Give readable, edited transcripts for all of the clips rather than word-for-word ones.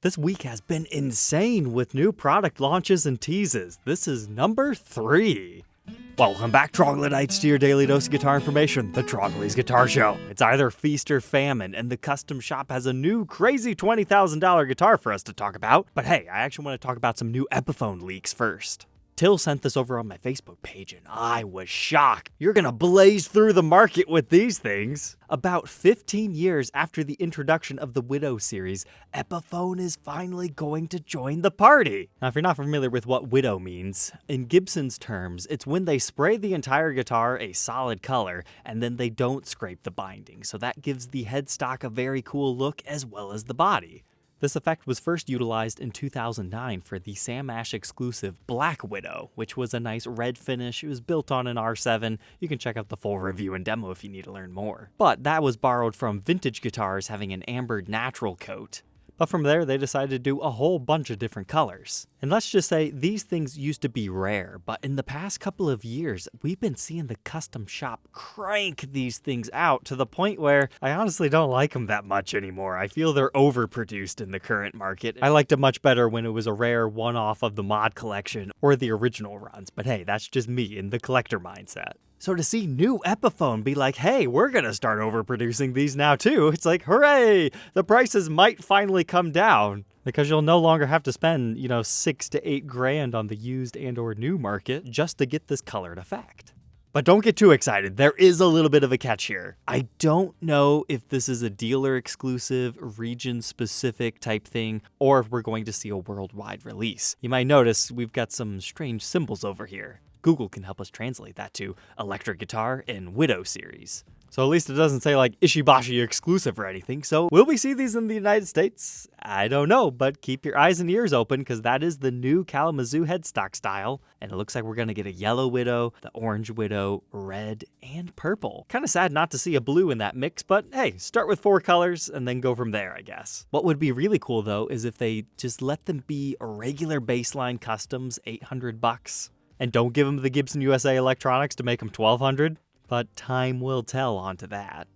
This week has been insane with new product launches and teases. This is number 3. Welcome back, Troglodytes, to your daily dose of guitar information, the Trogly's Guitar Show. It's either feast or famine, and the custom shop has a new crazy $20,000 guitar for us to talk about. But hey, I actually want to talk about some new Epiphone leaks first. Till sent this over on my Facebook page, and I was shocked. You're gonna blaze through the market with these things. About 15 years after the introduction of the Widow series, Epiphone is finally going to join the party. Now, if you're not familiar with what Widow means, in Gibson's terms, it's when they spray the entire guitar a solid color, and then they don't scrape the binding, so that gives the headstock a very cool look as well as the body. This effect was first utilized in 2009 for the Sam Ash exclusive Black Widow, which was a nice red finish. It was built on an R7. You can check out the full review and demo if you need to learn more. But that was borrowed from vintage guitars having an ambered natural coat. But from there, they decided to do a whole bunch of different colors. And let's just say these things used to be rare, but in the past couple of years, we've been seeing the custom shop crank these things out to the point where I honestly don't like them that much anymore. I feel they're overproduced in the current market. I liked it much better when it was a rare one-off of the mod collection or the original runs, but hey, that's just me in the collector mindset. So to see new Epiphone be like, hey, we're gonna start overproducing these now too, it's like, hooray! The prices might finally come down. Because you'll no longer have to spend, $6 to $8 grand on the used and or new market just to get this colored effect. But don't get too excited, there is a little bit of a catch here. I don't know if this is a dealer exclusive, region specific type thing, or if we're going to see a worldwide release. You might notice we've got some strange symbols over here. Google can help us translate that to electric guitar and Widow series. So at least it doesn't say like Ishibashi exclusive or anything. So will we see these in the United States? I don't know, but keep your eyes and ears open because that is the new Kalamazoo headstock style. And it looks like we're going to get a yellow Widow, the orange Widow, red, and purple. Kind of sad not to see a blue in that mix, but hey, start with 4 colors and then go from there, I guess. What would be really cool though is if they just let them be regular baseline customs, $800. And don't give them the Gibson USA electronics to make them $1,200, but time will tell onto that.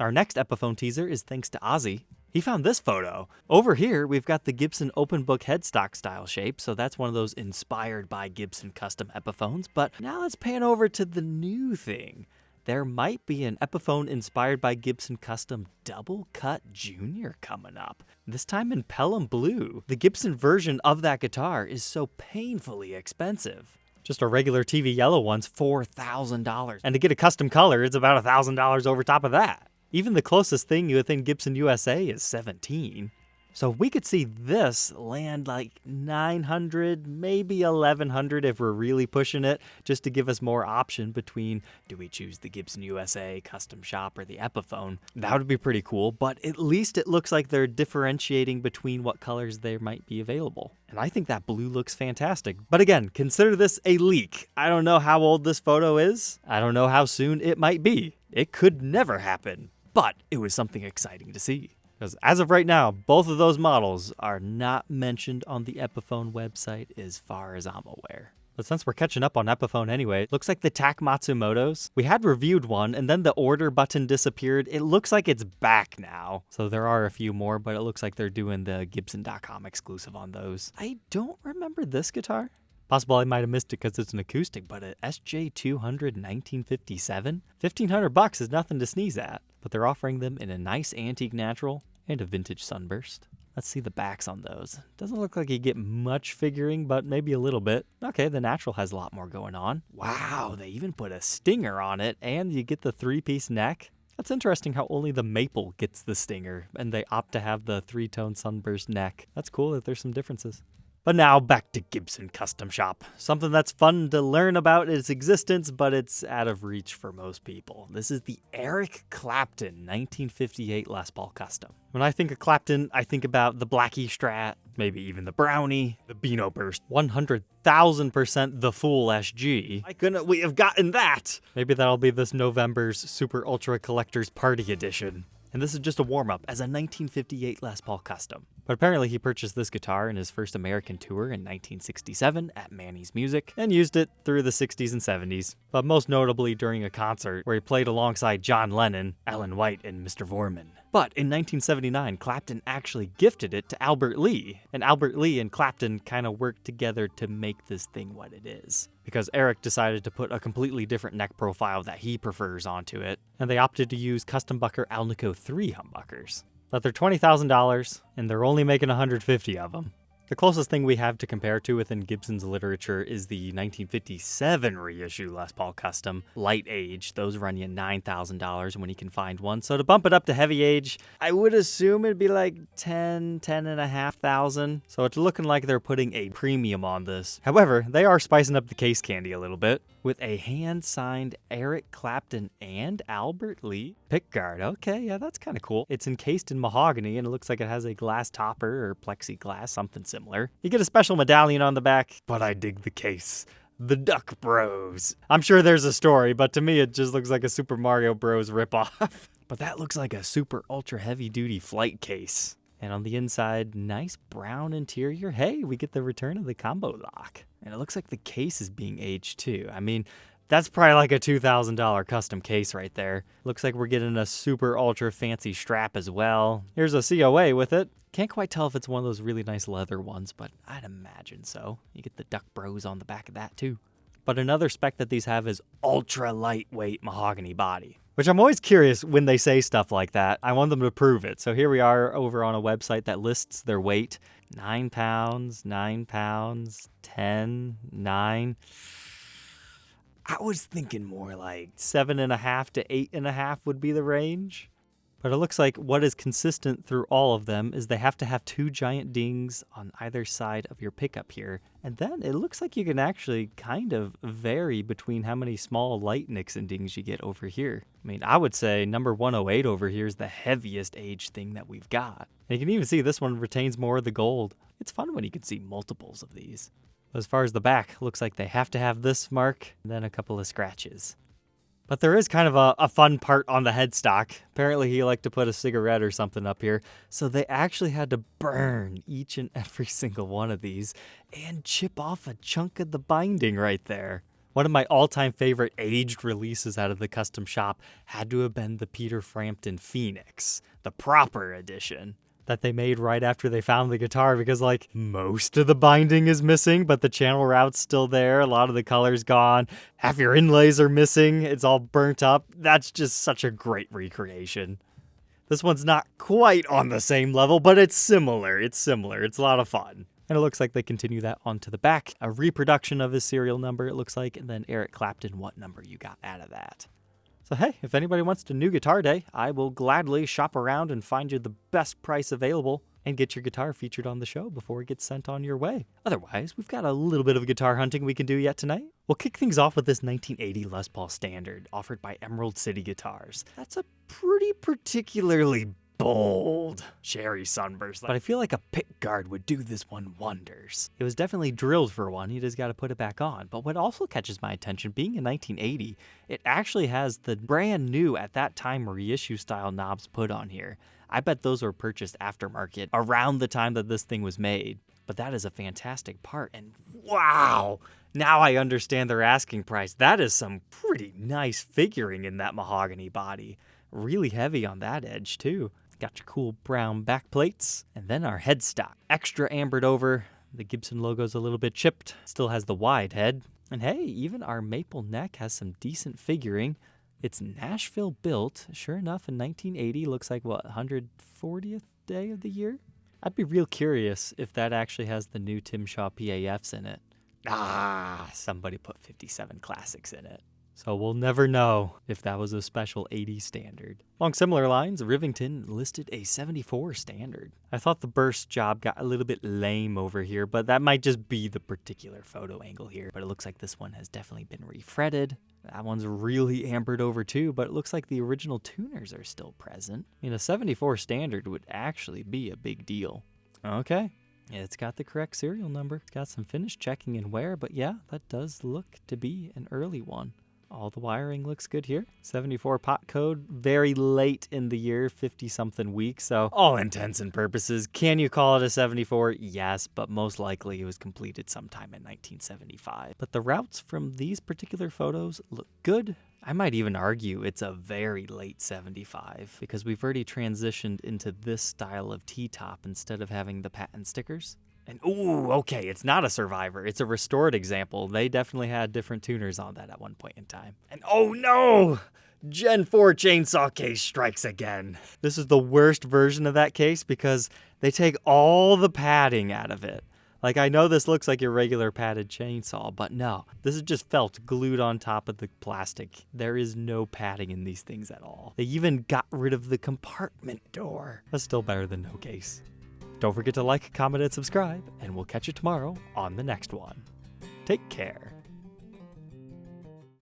Our next Epiphone teaser is thanks to Ozzy. He found this photo. Over here, we've got the Gibson open book headstock style shape, so that's one of those inspired by Gibson custom Epiphones, but now let's pan over to the new thing. There might be an Epiphone inspired by Gibson Custom Double Cut Junior coming up, this time in Pelham Blue. The Gibson version of that guitar is so painfully expensive. Just a regular TV yellow one's $4,000. And to get a custom color, it's about $1,000 over top of that. Even the closest thing within Gibson USA is $17,000. So we could see this land like $900, maybe $1,100 if we're really pushing it, just to give us more option between do we choose the Gibson USA custom shop or the Epiphone. That would be pretty cool, but at least it looks like they're differentiating between what colors there might be available. And I think that blue looks fantastic. But again, consider this a leak. I don't know how old this photo is. I don't know how soon it might be. It could never happen, but it was something exciting to see. Because as of right now, both of those models are not mentioned on the Epiphone website as far as I'm aware. But since we're catching up on Epiphone anyway, looks like the Tak Matsumoto's. We had reviewed one and then the order button disappeared. It looks like it's back now. So there are a few more, but it looks like they're doing the Gibson.com exclusive on those. I don't remember this guitar. Possible I might have missed it because it's an acoustic, but a SJ200 1957? $1,500 is nothing to sneeze at. But they're offering them in a nice antique natural and a vintage sunburst. Let's see the backs on those. Doesn't look like you get much figuring, but maybe a little bit. Okay, the natural has a lot more going on. Wow, they even put a stinger on it, and you get the 3-piece neck. That's interesting how only the maple gets the stinger, and they opt to have the 3-tone sunburst neck. That's cool that there's some differences. But now back to Gibson Custom Shop. Something that's fun to learn about its existence, but it's out of reach for most people. This is the Eric Clapton 1958 Les Paul Custom. When I think of Clapton, I think about the Blackie Strat, maybe even the Brownie, the Beano Burst, 100,000% the Fool SG. Why couldn't we have gotten that? Maybe that'll be this November's Super Ultra Collector's Party Edition. And this is just a warm-up as a 1958 Les Paul Custom. But apparently he purchased this guitar in his first American tour in 1967 at Manny's Music and used it through the 60s and 70s, but most notably during a concert where he played alongside John Lennon, Alan White, and Mr. Vorman. But in 1979, Clapton actually gifted it to Albert Lee, and Albert Lee and Clapton kind of worked together to make this thing what it is. Because Eric decided to put a completely different neck profile that he prefers onto it, and they opted to use custom Bucker Alnico 3 humbuckers. But they're $20,000, and they're only making 150 of them. The closest thing we have to compare to within Gibson's literature is the 1957 reissue Les Paul Custom Light Age. Those run you $9,000 when you can find one. So to bump it up to heavy age, I would assume it'd be like $10,500. So it's looking like they're putting a premium on this. However, they are spicing up the case candy a little bit with a hand-signed Eric Clapton and Albert Lee pickguard. Okay, yeah, that's kind of cool. It's encased in mahogany, and it looks like it has a glass topper or plexiglass, something similar. You get a special medallion on the back, but I dig the case. The Duck Bros. I'm sure there's a story, but to me it just looks like a Super Mario Bros. Ripoff. But that looks like a super ultra heavy-duty flight case. And on the inside, nice brown interior. Hey, we get the return of the combo lock. And it looks like the case is being aged too. I mean, that's probably like a $2,000 custom case right there. Looks like we're getting a super ultra fancy strap as well. Here's a COA with it. Can't quite tell if it's one of those really nice leather ones, but I'd imagine so. You get the Duck Bros on the back of that too. But another spec that these have is ultra lightweight mahogany body, which I'm always curious when they say stuff like that. I want them to prove it. So here we are over on a website that lists their weight. 9 pounds, 9 pounds, 10, 9. I was thinking more like 7.5 to 8.5 would be the range. But it looks like what is consistent through all of them is they have to have 2 giant dings on either side of your pickup here. And then it looks like you can actually kind of vary between how many small light nicks and dings you get over here. I mean, I would say number 108 over here is the heaviest age thing that we've got. And you can even see this one retains more of the gold. It's fun when you can see multiples of these. As far as the back, looks like they have to have this mark and then a couple of scratches. But there is kind of a fun part on the headstock. Apparently he liked to put a cigarette or something up here, so they actually had to burn each and every single one of these and chip off a chunk of the binding right there. One of my all-time favorite aged releases out of the custom shop had to have been the Peter Frampton Phoenix, the proper edition, that they made right after they found the guitar, because like most of the binding is missing, but the channel route's still there. A lot of the color's gone. Half your inlays are missing. It's all burnt up. That's just such a great recreation. This one's not quite on the same level, but it's similar. It's a lot of fun. And it looks like they continue that onto the back. A reproduction of his serial number, it looks like, and then Eric Clapton, what number you got out of that. So hey, if anybody wants to New Guitar Day, I will gladly shop around and find you the best price available and get your guitar featured on the show before it gets sent on your way. Otherwise, we've got a little bit of guitar hunting we can do yet tonight. We'll kick things off with this 1980 Les Paul Standard offered by Emerald City Guitars. That's a pretty particularly bold cherry sunburst, but I feel like a pick guard would do this one wonders. It was definitely drilled for one, you just got to put it back on. But what also catches my attention, being in 1980, it actually has the brand new at that time reissue style knobs put on here. I bet those were purchased aftermarket around the time that this thing was made. But that is a fantastic part, and wow! Now I understand their asking price. That is some pretty nice figuring in that mahogany body. Really heavy on that edge too. Got your cool brown back plates, and then our headstock. Extra ambered over, the Gibson logo's a little bit chipped, still has the wide head. And hey, even our maple neck has some decent figuring. It's Nashville built, sure enough, in 1980, looks like what, 140th day of the year? I'd be real curious if that actually has the new Tim Shaw PAFs in it. Somebody put 57 Classics in it. So we'll never know if that was a special 80 standard. Along similar lines, Rivington listed a 74 standard. I thought the burst job got a little bit lame over here, but that might just be the particular photo angle here. But it looks like this one has definitely been refretted. That one's really ambered over too, but it looks like the original tuners are still present. I mean, a 74 standard would actually be a big deal. Okay. It's got the correct serial number. It's got some finish checking and wear, but yeah, that does look to be an early one. All the wiring looks good here. 74 pot code, very late in the year, 50-something weeks, so all intents and purposes. Can you call it a 74? Yes, but most likely it was completed sometime in 1975. But the routes from these particular photos look good. I might even argue it's a very late 75 because we've already transitioned into this style of T-top instead of having the patent stickers. And ooh, okay, it's not a Survivor. It's a restored example. They definitely had different tuners on that at one point in time. And oh no! Gen 4 chainsaw case strikes again. This is the worst version of that case because they take all the padding out of it. Like, I know this looks like your regular padded chainsaw, but no. This is just felt glued on top of the plastic. There is no padding in these things at all. They even got rid of the compartment door. That's still better than no case. Don't forget to like, comment, and subscribe, and we'll catch you tomorrow on the next one. Take care.